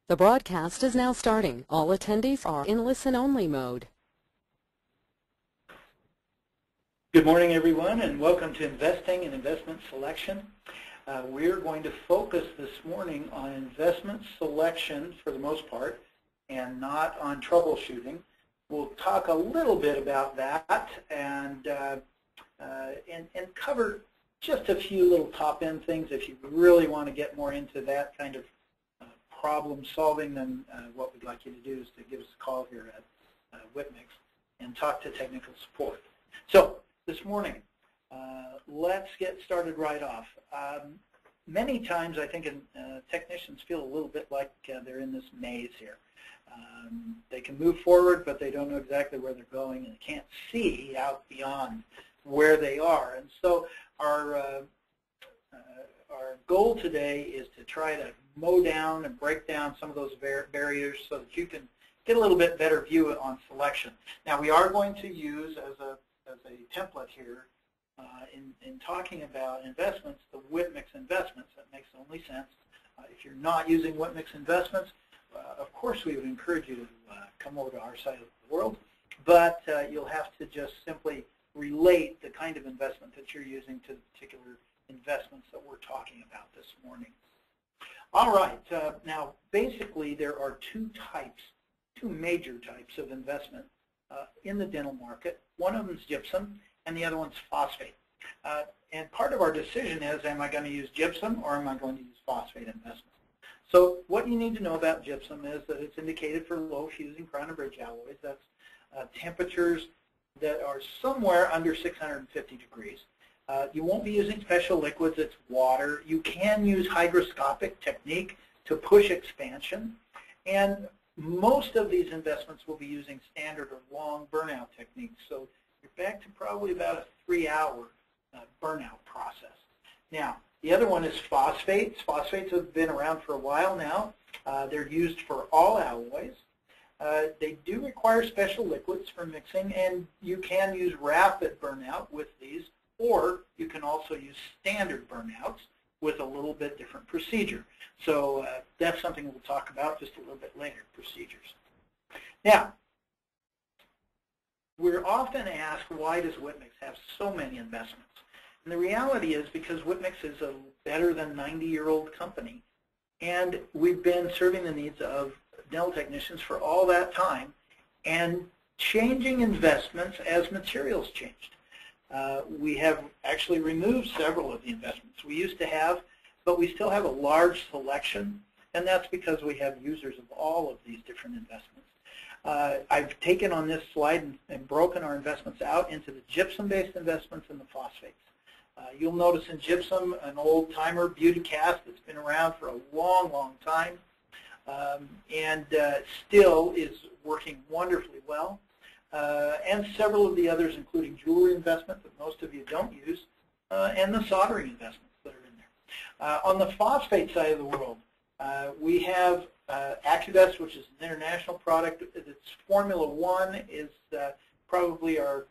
The broadcast is now starting. All attendees are in listen-only mode. Good morning, everyone, and welcome to Investing and Investment Selection. We're going to focus this morning on investment selection for the most part and not on troubleshooting. We'll talk a little bit about that and cover just a few little top-end things if you really want to get more into that kind of problem solving. Then what we'd like you to do is to give us a call here at Whitmix and talk to technical support. So this morning, let's get started right off. Many times I think technicians feel a little bit like they're in this maze here. They can move forward, but they don't know exactly where they're going, and they can't see out beyond where they are. And so our goal today is to try to mow down and break down some of those barriers so that you can get a little bit better view on selection. Now, we are going to use as a template here in talking about investments, the Whitmix investments. That makes only sense. If you're not using Whitmix investments, of course we would encourage you to come over to our side of the world, but you'll have to just simply relate the kind of investment that you're using to the particular investments that we're talking about this morning. All right, now basically there are two major types of investment in the dental market. One of them is gypsum and the other one's phosphate. And part of our decision is, am I going to use gypsum or am I going to use phosphate investment? So what you need to know about gypsum is that it's indicated for low fusing crown and bridge alloys. That's temperatures that are somewhere under 650 degrees. You won't be using special liquids, it's water. You can use hygroscopic technique to push expansion. And most of these investments will be using standard or long burnout techniques. So you're back to probably about a 3-hour burnout process. Now, the other one is phosphates. Phosphates have been around for a while now. They're used for all alloys. They do require special liquids for mixing, and you can use rapid burnout with these, or you can also use standard burnouts with a little bit different procedure. So that's something we'll talk about just a little bit later, procedures. Now, we're often asked, why does Whitmix have so many investments? And the reality is because Whitmix is a better than 90-year-old company, and we've been serving the needs of dental technicians for all that time and changing investments as materials changed. We have actually removed several of the investments we used to have, but we still have a large selection, and that's because we have users of all of these different investments. I've taken on this slide and broken our investments out into the gypsum-based investments and the phosphates. You'll notice in gypsum an old-timer beauty cast that's been around for a long, long time and still is working wonderfully well. And several of the others, including jewelry investment that most of you don't use, and the soldering investments that are in there. On the phosphate side of the world, we have AccuVest, which is an international product. Its Formula 1 is probably our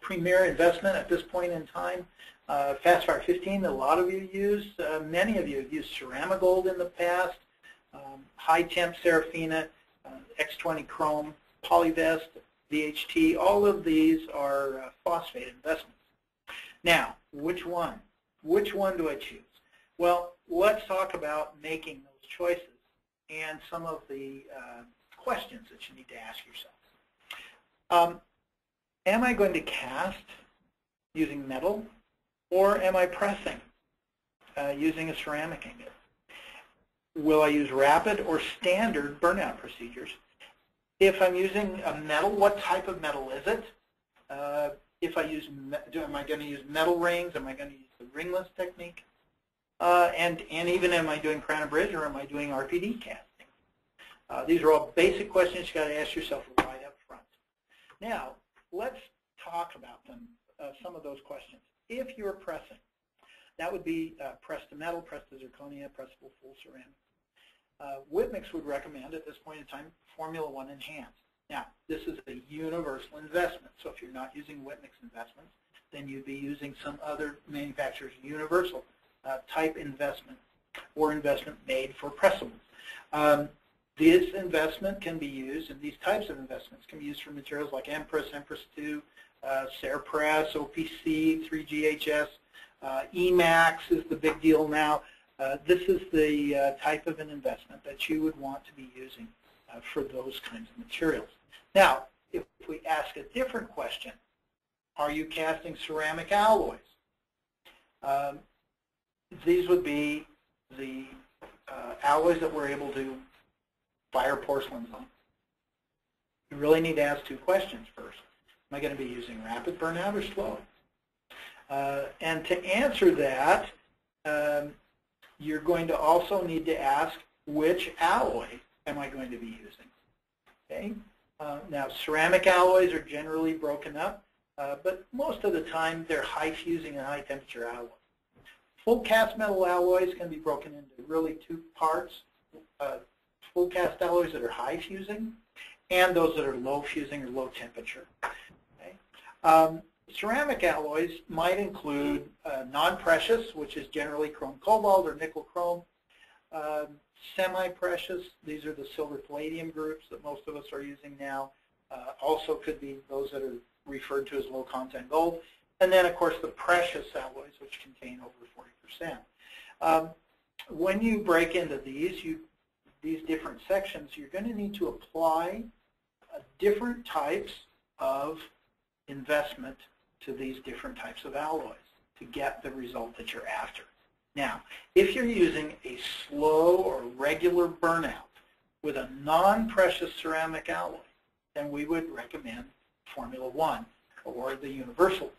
premier investment at this point in time. Fastfire 15, a lot of you use. Many of you have used Ceramigold in the past. High Temp Serafina, X20 Chrome, Polyvest, VHT, all of these are phosphate investments. Now, which one? Which one do I choose? Well, let's talk about making those choices and some of the questions that you need to ask yourself. Am I going to cast using metal, or am I pressing using a ceramic ingot? Will I use rapid or standard burnout procedures? If I'm using a metal, what type of metal is it? If I use, am I going to use metal rings? Am I going to use the ringless technique? And even am I doing crown and bridge, or am I doing RPD casting? These are all basic questions you got to ask yourself right up front. Now, let's talk about them, some of those questions. If you're pressing, that would be press to metal, press to zirconia, pressable full ceramic. Whitmix would recommend at this point in time Formula 1 Enhanced. Now, this is a universal investment, so if you're not using Whitmix investments, then you'd be using some other manufacturer's universal type investment or investment made for Pressable. This investment can be used, and these types of investments can be used for materials like Empress, Empress 2, Cerepress, OPC, 3GHS, Emax is the big deal now. This is the type of an investment that you would want to be using for those kinds of materials. Now, if we ask a different question, are you casting ceramic alloys? These would be the alloys that we're able to fire porcelains on. You really need to ask two questions first. Am I going to be using rapid burnout or slow? And to answer that, you're going to also need to ask which alloy am I going to be using. Okay? Now, ceramic alloys are generally broken up, but most of the time they're high fusing and high temperature alloys. Full cast metal alloys can be broken into really two parts. Full cast alloys that are high fusing and those that are low fusing or low temperature. Okay? Ceramic alloys might include non-precious, which is generally chrome cobalt or nickel chrome. Semi-precious, these are the silver palladium groups that most of us are using now. Also could be those that are referred to as low content gold. And then, of course, the precious alloys, which contain over 40%. When you break into these different sections, you're going to need to apply different types of investment to these different types of alloys to get the result that you're after. Now, if you're using a slow or regular burnout with a non-precious ceramic alloy, then we would recommend Formula 1 or the universal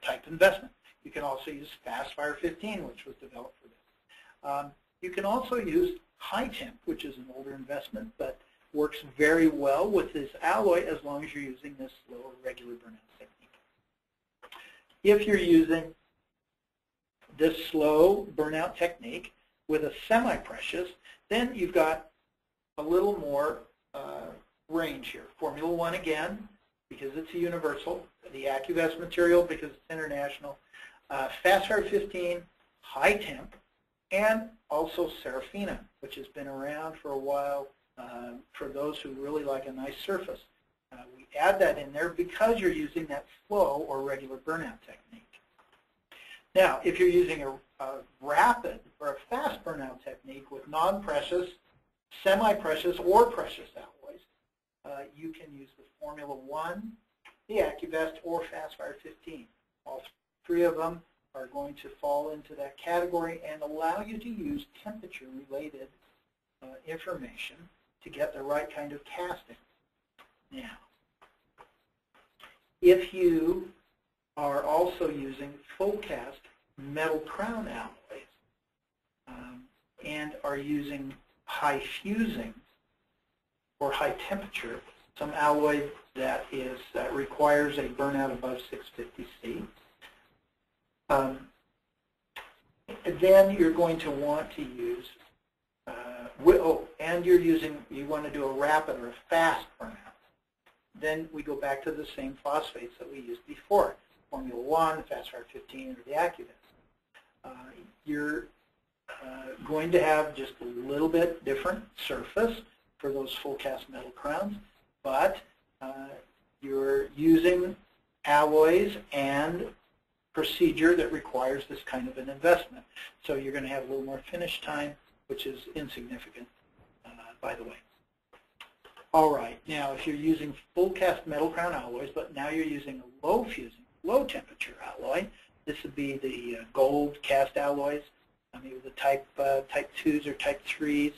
type investment. You can also use Fastfire 15, which was developed for this. You can also use high temp, which is an older investment, but works very well with this alloy as long as you're using this slow or regular burnout technique. If you're using this slow burnout technique with a semi-precious, then you've got a little more range here. Formula 1 again, because it's a universal. The AccuVest material, because it's international. Fastfire 15, high temp, and also Serafina, which has been around for a while for those who really like a nice surface. We add that in there because you're using that slow or regular burnout technique. Now, if you're using a rapid or a fast burnout technique with non-precious, semi-precious, or precious alloys, you can use the Formula 1, the AccuVest, or Fastfire 15. All three of them are going to fall into that category and allow you to use temperature-related information to get the right kind of casting. Now, if you are also using full cast metal crown alloys and are using high fusing or high temperature, some alloy that requires a burnout above 650 C, then you're going to want to use, and you want to do a rapid or a fast burnout. Then we go back to the same phosphates that we used before, Formula 1, Fastfire 15, or the AccuVest. You're going to have just a little bit different surface for those full cast metal crowns, but you're using alloys and procedure that requires this kind of an investment. So you're going to have a little more finish time, which is insignificant, by the way. All right, now if you're using full cast metal crown alloys, but now you're using a low fusing, low temperature alloy, this would be the gold cast alloys, maybe the type 2s or type 3s,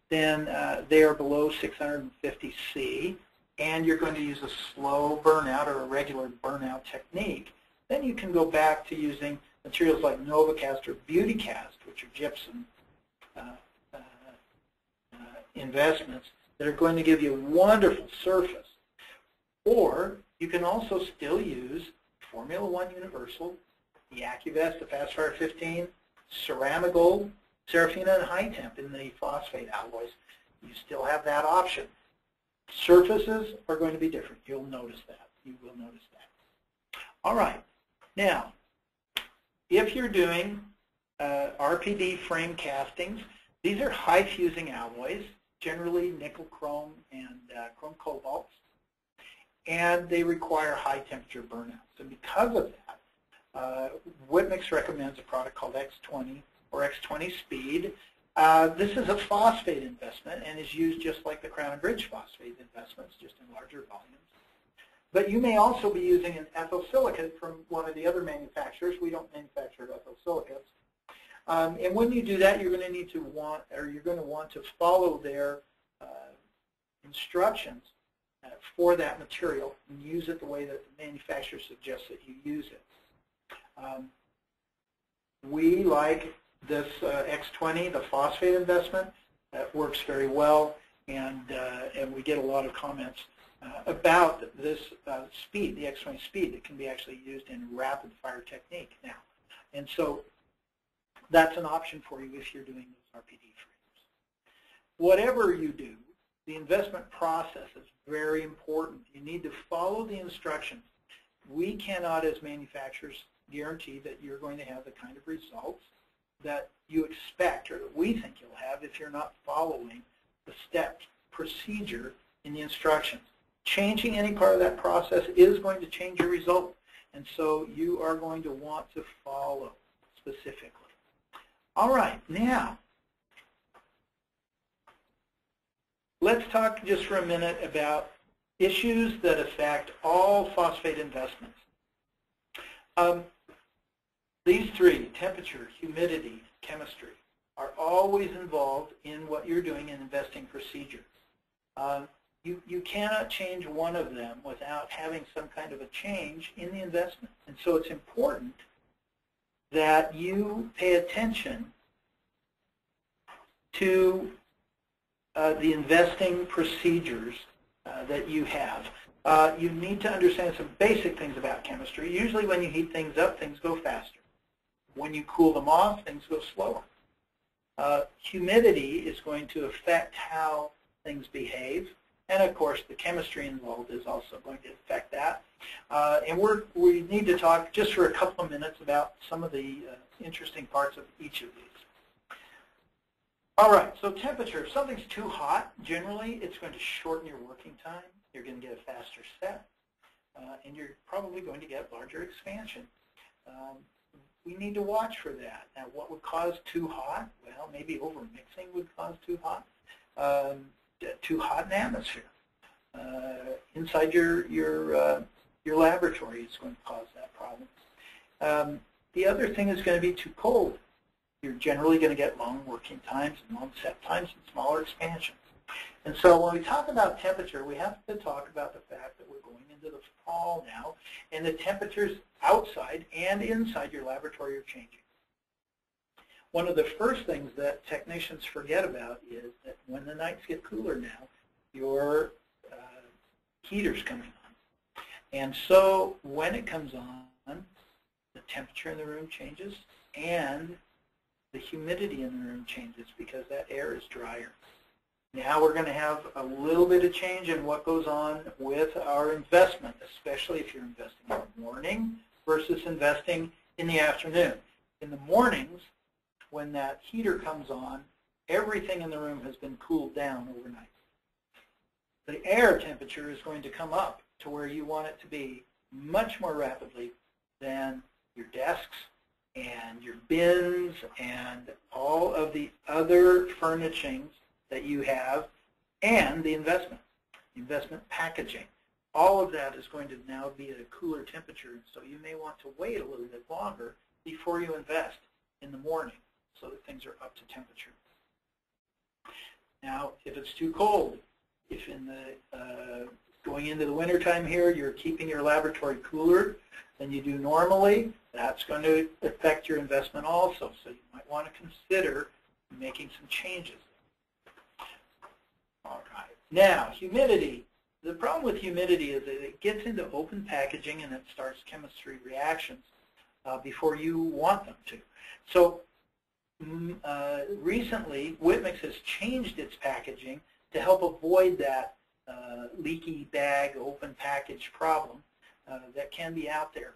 then they are below 650 C, and you're going to use a slow burnout or a regular burnout technique. Then you can go back to using materials like NovaCast or BeautyCast, which are gypsum investments that are going to give you a wonderful surface. Or you can also still use Formula 1 Universal, the AccuVest, the Fastfire 15, ceramic gold, Serafina, and high temp in the phosphate alloys. You still have that option. Surfaces are going to be different. You'll notice that. You will notice that. All right. Now, if you're doing RPD frame castings, These are high fusing alloys, generally nickel chrome and chrome cobalt, and they require high temperature burnouts. And because of that, Whitmix recommends a product called X20 or X20 Speed. This is a phosphate investment and is used just like the Crown and Bridge phosphate investments, just in larger volumes. But you may also be using an ethyl silicate from one of the other manufacturers. We don't manufacture ethyl silicates. And when you do that, you're going to want to follow their instructions for that material and use it the way that the manufacturer suggests that you use it. We like this X20, the phosphate investment. That works very well, and we get a lot of comments about this speed, the X20 Speed, that can be actually used in rapid fire technique now. And so that's an option for you if you're doing those RPD frames. Whatever you do, the investment process is very important. You need to follow the instructions. We cannot, as manufacturers, guarantee that you're going to have the kind of results that you expect or that we think you'll have if you're not following the step procedure in the instructions. Changing any part of that process is going to change your result, and so you are going to want to follow specifically. All right, now let's talk just for a minute about issues that affect all phosphate investments. These three, temperature, humidity, chemistry, are always involved in what you're doing in investing procedures. You cannot change one of them without having some kind of a change in the investment. And so it's important that you pay attention to the investing procedures that you have. You need to understand some basic things about chemistry. Usually when you heat things up, things go faster. When you cool them off, things go slower. Humidity is going to affect how things behave. And of course, the chemistry involved is also going to affect that. And we need to talk just for a couple of minutes about some of the interesting parts of each of these. All right, so temperature. If something's too hot, generally it's going to shorten your working time. You're going to get a faster set, and you're probably going to get larger expansion. We need to watch for that. Now, what would cause too hot? Well, maybe over-mixing would cause too hot. Too hot in atmosphere. Inside your laboratory is going to cause that problem. The other thing is going to be too cold. You're generally going to get long working times and long set times and smaller expansions. And so when we talk about temperature, we have to talk about the fact that we're going into the fall now, and the temperatures outside and inside your laboratory are changing. One of the first things that technicians forget about is that when the nights get cooler now, your heater's coming on. And so when it comes on, the temperature in the room changes and the humidity in the room changes because that air is drier. Now we're going to have a little bit of change in what goes on with our investment, especially if you're investing in the morning versus investing in the afternoon. In the mornings, when that heater comes on, everything in the room has been cooled down overnight. The air temperature is going to come up to where you want it to be much more rapidly than your desks and your bins and all of the other furnishings that you have, and the investment packaging. All of that is going to now be at a cooler temperature, so you may want to wait a little bit longer before you invest in the morning so that things are up to temperature. Now, if it's too cold, if in the going into the winter time here, you're keeping your laboratory cooler than you do normally, that's going to affect your investment also. So you might want to consider making some changes. All right. Now, humidity. The problem with humidity is that it gets into open packaging and it starts chemistry reactions before you want them to. So recently, Whitmix has changed its packaging to help avoid that leaky bag open package problem that can be out there.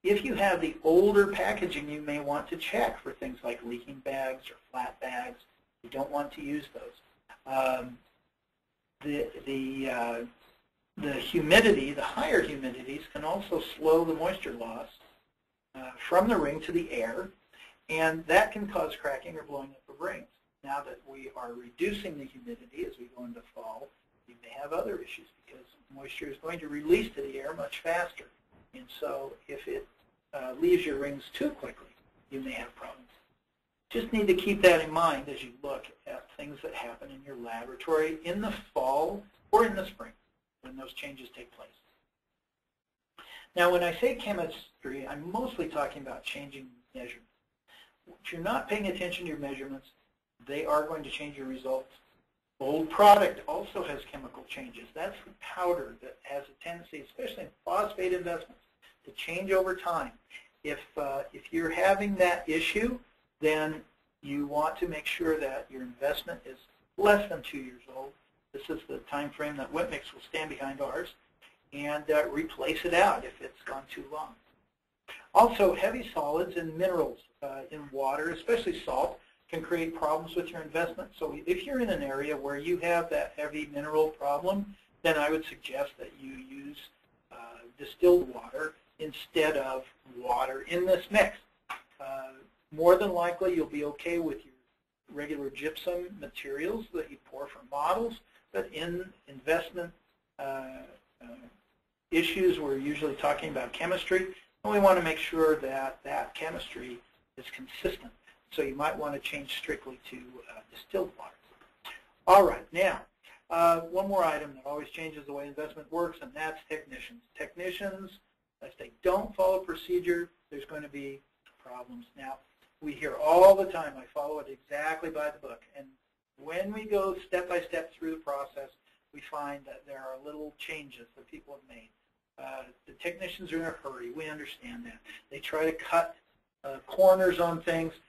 If you have the older packaging, you may want to check for things like leaking bags or flat bags. You don't want to use those. The humidity, the higher humidities, can also slow the moisture loss from the ring to the air, and that can cause cracking or blowing up of rings. Now that we are reducing the humidity as we go into fall, you may have other issues because moisture is going to release to the air much faster. And so if it leaves your rings too quickly, you may have problems. Just need to keep that in mind as you look at things that happen in your laboratory in the fall or in the spring when those changes take place. Now, when I say chemistry, I'm mostly talking about changing measurements. If you're not paying attention to your measurements, they are going to change your results. Old product also has chemical changes. That's the powder that has a tendency, especially in phosphate investments, to change over time. If you're having that issue, then you want to make sure that your investment is less than 2 years old. This is the time frame that Whitmix will stand behind ours, and replace it out if it's gone too long. Also, heavy solids and minerals in water, especially salt, can create problems with your investment. So if you're in an area where you have that heavy mineral problem, then I would suggest that you use distilled water instead of water in this mix. More than likely, you'll be okay with your regular gypsum materials that you pour for models, but in investment issues, we're usually talking about chemistry, and we want to make sure that that chemistry is consistent. So you might want to change strictly to distilled water. All right, now, one more item that always changes the way investment works, and that's technicians. Technicians, if they don't follow procedure, there's going to be problems. Now, we hear all the time, I follow it exactly by the book. And when we go step by step through the process, we find that there are little changes that people have made. The technicians are in a hurry. We understand that. They try to cut corners on things.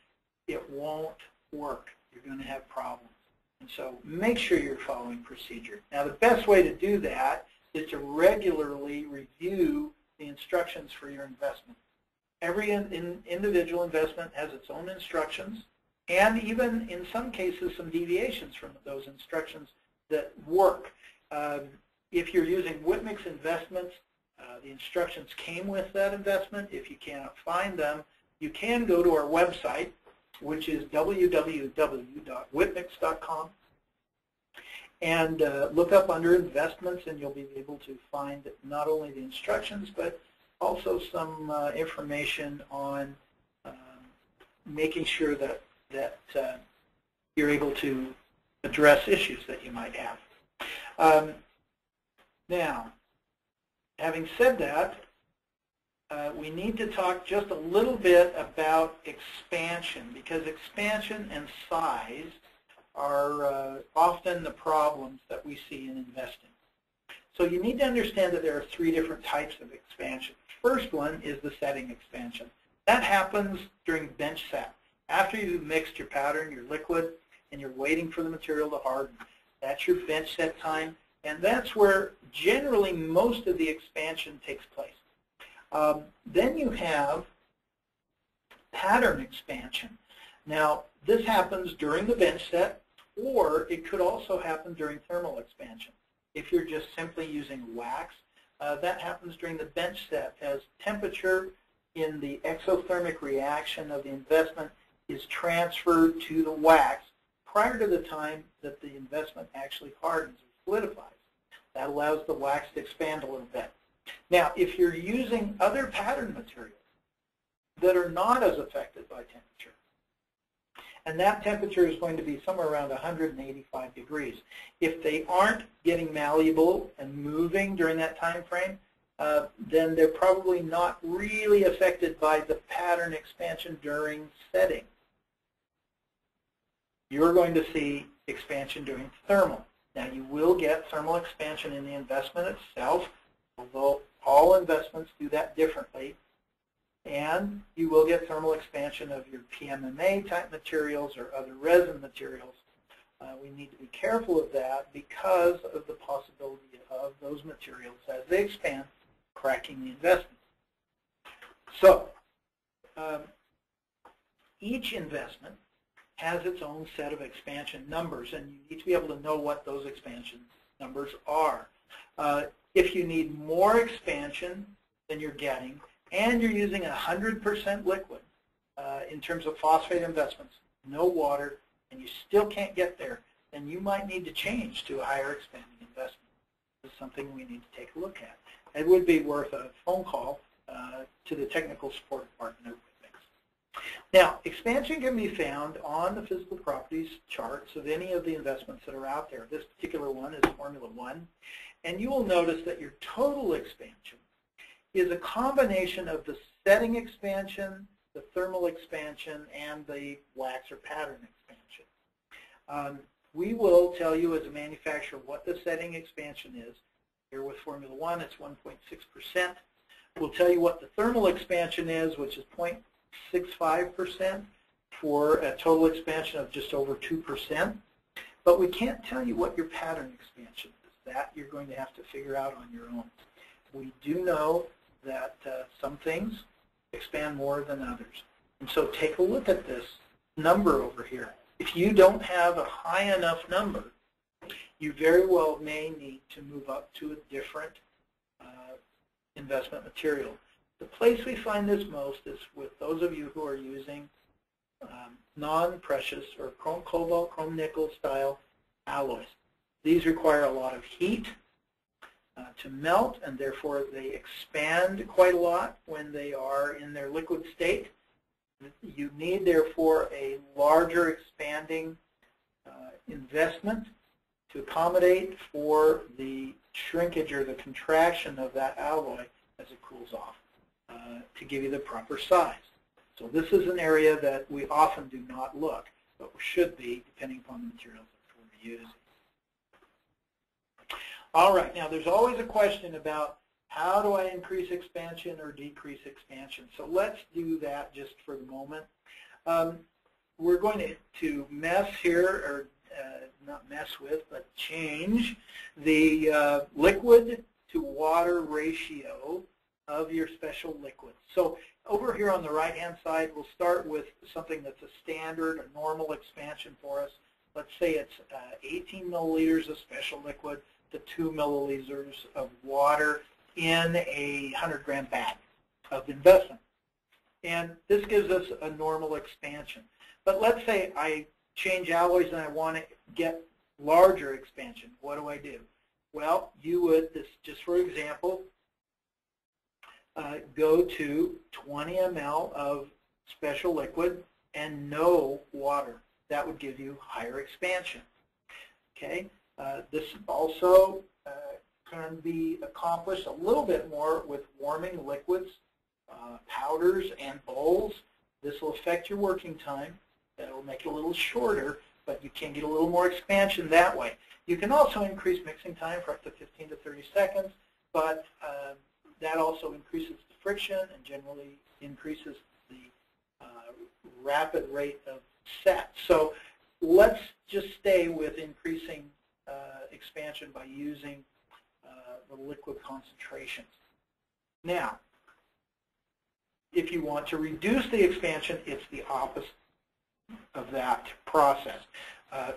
It won't work. You're going to have problems. And so make sure you're following procedure. Now, the best way to do that is to regularly review the instructions for your investment. Every individual investment has its own instructions, and even in some cases some deviations from those instructions that work. If you're using Whitmix investments, the instructions came with that investment. If you cannot find them, you can go to our website, which is www.whitmix.com, and look up under investments, and you'll be able to find not only the instructions, but also some information on making sure that you're able to address issues that you might have. Now, having said that, we need to talk just a little bit about expansion, because expansion and size are often the problems that we see in investing. So you need to understand that there are 3 different types of expansion. First one is the setting expansion. That happens during bench set. After you've mixed your powder and your liquid and you're waiting for the material to harden. That's your bench set time, and that's where generally most of the expansion takes place. Then you have pattern expansion. Now, this happens during the bench set, or it could also happen during thermal expansion. If you're just simply using wax, that happens during the bench set as temperature in the exothermic reaction of the investment is transferred to the wax prior to the time that the investment actually hardens or solidifies. That allows the wax to expand a little bit. Now, if you're using other pattern materials that are not as affected by temperature, and that temperature is going to be somewhere around 185 degrees. If they aren't getting malleable and moving during that time frame, then they're probably not really affected by the pattern expansion during setting. You're going to see expansion during thermal. Now, you will get thermal expansion in the investment itself, although all investments do that differently. And you will get thermal expansion of your PMMA type materials or other resin materials. We need to be careful of that because of the possibility of those materials, as they expand, cracking the investment. So each investment has its own set of expansion numbers, and you need to be able to know what those expansion numbers are. If you need more expansion than you're getting, and you're using 100% liquid in terms of phosphate investments, no water, and you still can't get there, then you might need to change to a higher expanding investment. This is something we need to take a look at. It would be worth a phone call to the technical support department of Mix. Now, expansion can be found on the physical properties charts of any of the investments that are out there. This particular one is Formula 1, and you will notice that your total expansion is a combination of the setting expansion, the thermal expansion, and the wax or pattern expansion. We will tell you as a manufacturer what the setting expansion is. Here with Formula 1, it's 1.6%. We'll tell you what the thermal expansion is, which is 0.65% for a total expansion of just over 2%. But we can't tell you what your pattern expansion is. That you're going to have to figure out on your own. We do know that some things expand more than others. And so take a look at this number over here. If you don't have a high enough number, you very well may need to move up to a different investment material. The place we find this most is with those of you who are using non-precious or chrome cobalt, chrome nickel style alloys. These require a lot of heat to melt, and therefore they expand quite a lot when they are in their liquid state. You need, therefore, a larger expanding investment to accommodate for the shrinkage or the contraction of that alloy as it cools off to give you the proper size. So this is an area that we often do not look, but we should be, depending upon the materials that we're using. All right, now there's always a question about how do I increase expansion or decrease expansion. So let's do that just for the moment. We're going to mess here, or not mess with, but change the liquid to water ratio of your special liquid. So over here on the right-hand side, we'll start with something that's a standard, a normal expansion for us. Let's say it's 18 milliliters of special liquid to 2 milliliters of water in a 100-gram bag of investment. And this gives us a normal expansion. But let's say I change alloys and I want to get larger expansion. What do I do? Well, you would, just for example, go to 20 ml of special liquid and no water. That would give you higher expansion. Okay. This also can be accomplished a little bit more with warming liquids, powders, and bowls. This will affect your working time. That will make it a little shorter, but you can get a little more expansion that way. You can also increase mixing time for up to 15 to 30 seconds, but that also increases the friction and generally increases the rapid rate of set. So let's just stay with increasing expansion by using the liquid concentrations. Now, if you want to reduce the expansion, it's the opposite of that process.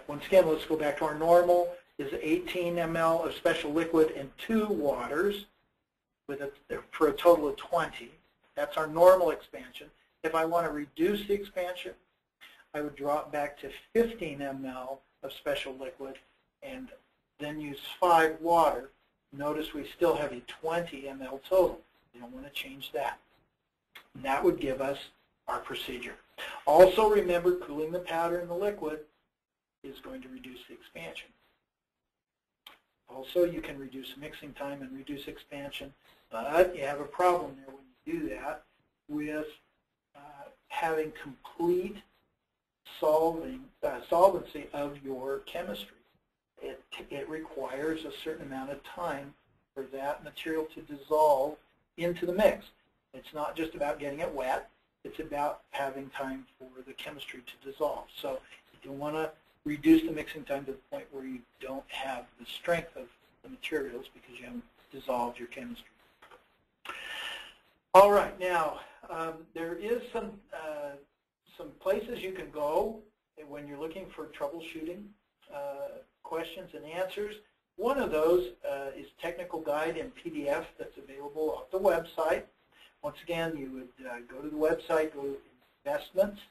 Once again, let's go back to our normal. Is 18 ml of special liquid and 2 waters for a total of 20. That's our normal expansion. If I want to reduce the expansion, I would drop back to 15 ml of special liquid and then use 5 water. Notice we still have a 20 ml total. You don't want to change that. And that would give us our procedure. Also remember, cooling the powder in the liquid is going to reduce the expansion. Also, you can reduce mixing time and reduce expansion, but you have a problem there when you do that with having complete solvency of your chemistry. It requires a certain amount of time for that material to dissolve into the mix. It's not just about getting it wet. It's about having time for the chemistry to dissolve. So you don't want to reduce the mixing time to the point where you don't have the strength of the materials because you haven't dissolved your chemistry. All right, now there is some places you can go when you're looking for troubleshooting questions and answers. One of those is technical guide in PDF that's available off the website. Once again, you would go to the website, go to investments,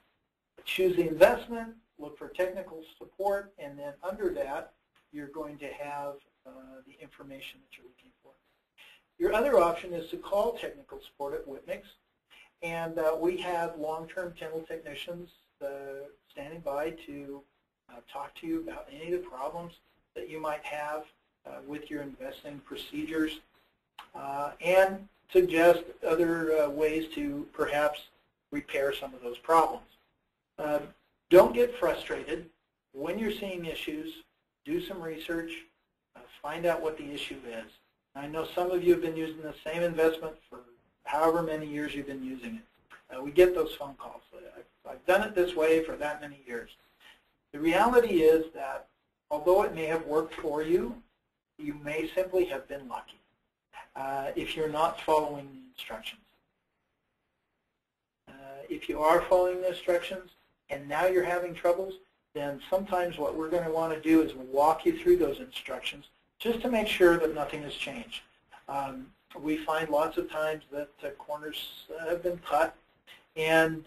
choose the investment, look for technical support, and then under that, you're going to have the information that you're looking for. Your other option is to call technical support at Whitmix, and we have long-term dental technicians standing by to talk to you about any of the problems that you might have with your investing procedures and suggest other ways to perhaps repair some of those problems. Don't get frustrated. When you're seeing issues, do some research, find out what the issue is. I know some of you have been using the same investment for however many years you've been using it. We get those phone calls. I've done it this way for that many years. The reality is that although it may have worked for you, you may simply have been lucky if you're not following the instructions. If you are following the instructions and now you're having troubles, then sometimes what we're going to want to do is walk you through those instructions just to make sure that nothing has changed. We find lots of times that corners have been cut, and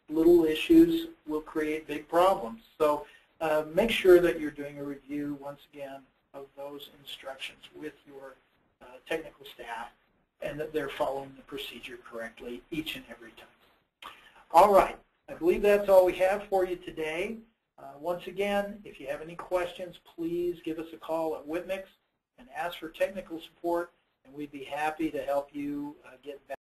little issues will create big problems. So make sure that you're doing a review, once again, of those instructions with your technical staff and that they're following the procedure correctly each and every time. All right. I believe that's all we have for you today. Once again, if you have any questions, please give us a call at Whitmix and ask for technical support, and we'd be happy to help you get back.